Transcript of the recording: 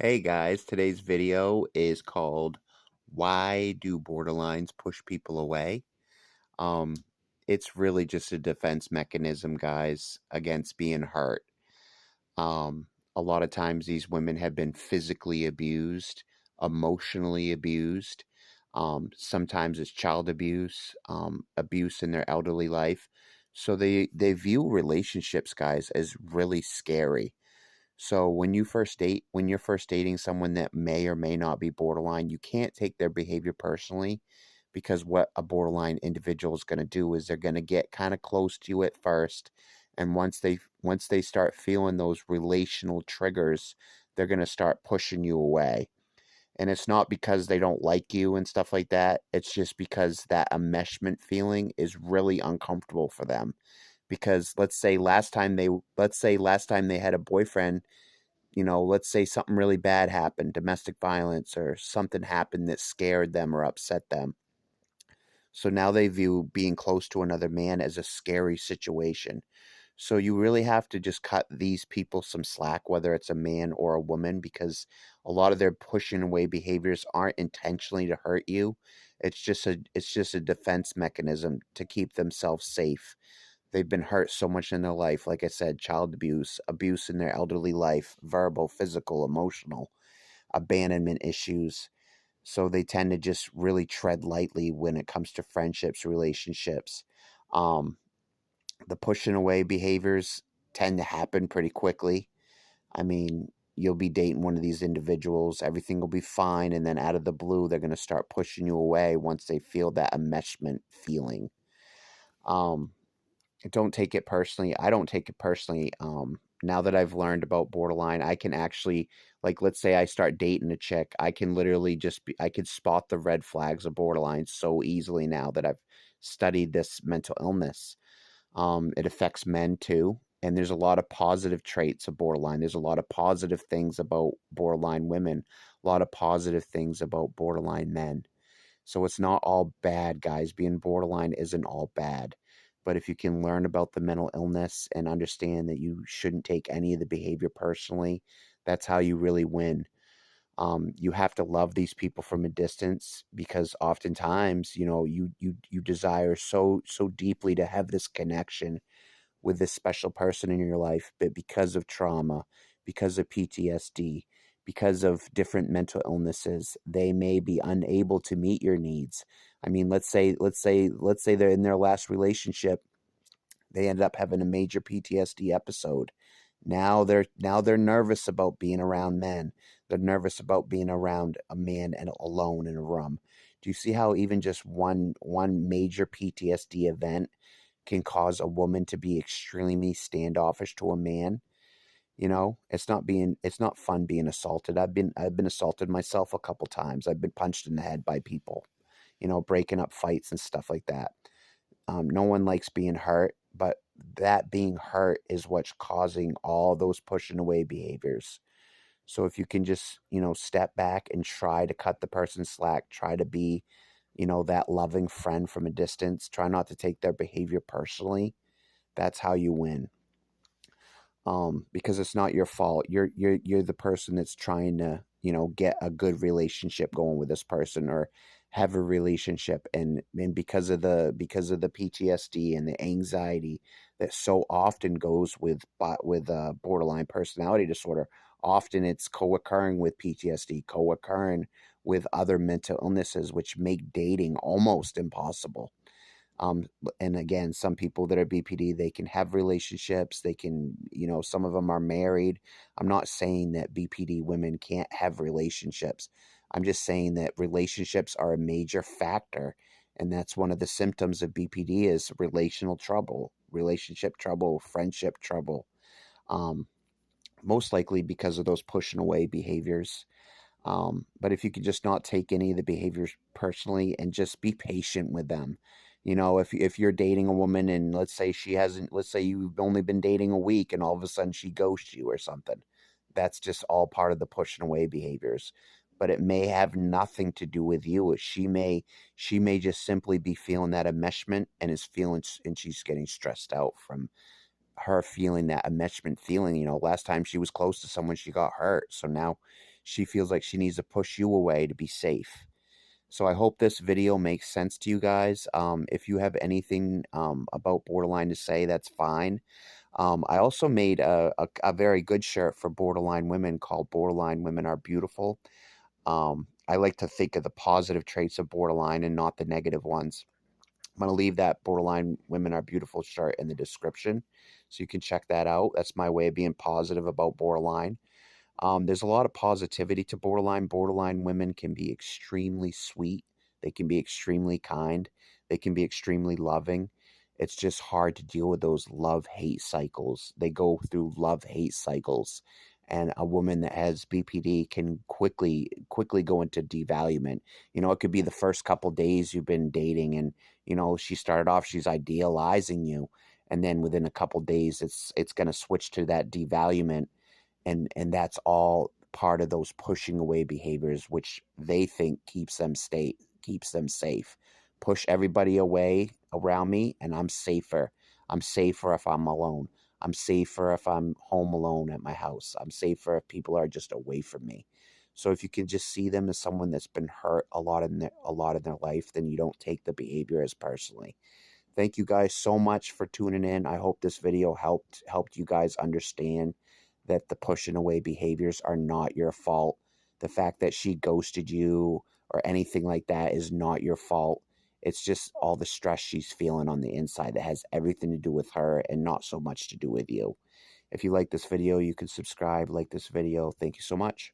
Hey guys, today's video is called Why Do Borderlines Push People Away? Um, it's really just a defense mechanism, guys, against being hurt. Um, a lot of times these women have been physically abused, emotionally abused. Sometimes it's child abuse, abuse in their elderly life. So they view relationships, guys, as really scary. So when you're first dating someone that may or may not be borderline, you can't take their behavior personally because what a borderline individual is going to do is they're going to get kind of close to you at first, and once they start feeling those relational triggers, they're going to start pushing you away. And it's not because they don't like you and stuff like that. It's just because that enmeshment feeling is really uncomfortable for them. Because let's say last time they had a boyfriend, let's say something really bad happened, domestic violence or something happened that scared them or upset them. So now they view being close to another man as a scary situation. So you really have to just cut these people some slack, whether it's a man or a woman, because a lot of their pushing away behaviors aren't intentionally to hurt you. It's just a defense mechanism to keep themselves safe. They've been hurt so much in their life. Like I said, child abuse, abuse in their elderly life, verbal, physical, emotional, abandonment issues. So they tend to just really tread lightly when it comes to friendships, relationships. Um, the pushing away behaviors tend to happen pretty quickly. I mean, you'll be dating one of these individuals, everything will be fine, and then out of the blue, they're going to start pushing you away once they feel that enmeshment feeling. Um, don't take it personally. I don't take it personally. Now that I've learned about borderline, I can actually, like, let's say I start dating a chick, I can literally I could spot the red flags of borderline so easily now that I've studied this mental illness. It affects men too. And there's a lot of positive traits of borderline. There's a lot of positive things about borderline women, a lot of positive things about borderline men. So it's not all bad, guys. Being borderline isn't all bad. But if you can learn about the mental illness and understand that you shouldn't take any of the behavior personally, that's how you really win. You have to love these people from a distance because oftentimes, you desire so deeply to have this connection with this special person in your life, but because of trauma, because of PTSD, because of different mental illnesses, they may be unable to meet your needs. I mean, let's say they're in their last relationship, they ended up having a major PTSD episode. Now they're nervous about being around men. They're nervous about being around a man and alone in a room. Do you see how even just one major PTSD event can cause a woman to be extremely standoffish to a man? It's not fun being assaulted. I've been assaulted myself a couple times. I've been punched in the head by people, breaking up fights and stuff like that. No one likes being hurt, but that being hurt is what's causing all those pushing away behaviors. So if you can just, step back and try to cut the person slack, try to be, that loving friend from a distance, try not to take their behavior personally, that's how you win. Because it's not your fault. You're the person that's trying to, get a good relationship going with this person or have a relationship, and because of the PTSD and the anxiety that so often goes with borderline personality disorder. Often it's co-occurring with PTSD, co-occurring with other mental illnesses, which make dating almost impossible. um, and again, some people that are BPD, they can have relationships. They can, some of them are married. I'm not saying that BPD women can't have relationships. I'm just saying that relationships are a major factor. And that's one of the symptoms of BPD is relational trouble, relationship trouble, friendship trouble. Um, Most likely because of those pushing away behaviors. But if you could just not take any of the behaviors personally and just be patient with them. If you're dating a woman and let's say you've only been dating a week and all of a sudden she ghosts you or something, that's just all part of the pushing away behaviors. But it may have nothing to do with you. She may just simply be feeling that enmeshment and and she's getting stressed out from her feeling that enmeshment feeling. Last time she was close to someone, she got hurt. So now she feels like she needs to push you away to be safe. So I hope this video makes sense to you guys. If you have anything about borderline to say, that's fine. I also made a very good shirt for borderline women called Borderline Women Are Beautiful. I like to think of the positive traits of borderline and not the negative ones. I'm going to leave that Borderline Women Are Beautiful shirt in the description so you can check that out. That's my way of being positive about borderline. There's a lot of positivity to borderline. Borderline women can be extremely sweet. They can be extremely kind. They can be extremely loving. It's just hard to deal with those love-hate cycles. They go through love-hate cycles. And a woman that has BPD can quickly go into devaluement. You know, it could be the first couple days you've been dating and, you know, she started off, she's idealizing you. And then within a couple days, it's going to switch to that devaluement, and that's all part of those pushing away behaviors, which they think keeps them safe. Push everybody away around me, and I'm safer. I'm safer if I'm alone. I'm safer if I'm home alone at my house. I'm safer if people are just away from me. So if you can just see them as someone that's been hurt a lot in their life, then you don't take the behavior as personally. Thank you guys so much for tuning in. I hope this video helped you guys understand that the pushing away behaviors are not your fault. The fact that she ghosted you or anything like that is not your fault. It's just all the stress she's feeling on the inside that has everything to do with her and not so much to do with you. If you like this video, you can subscribe, like this video. Thank you so much.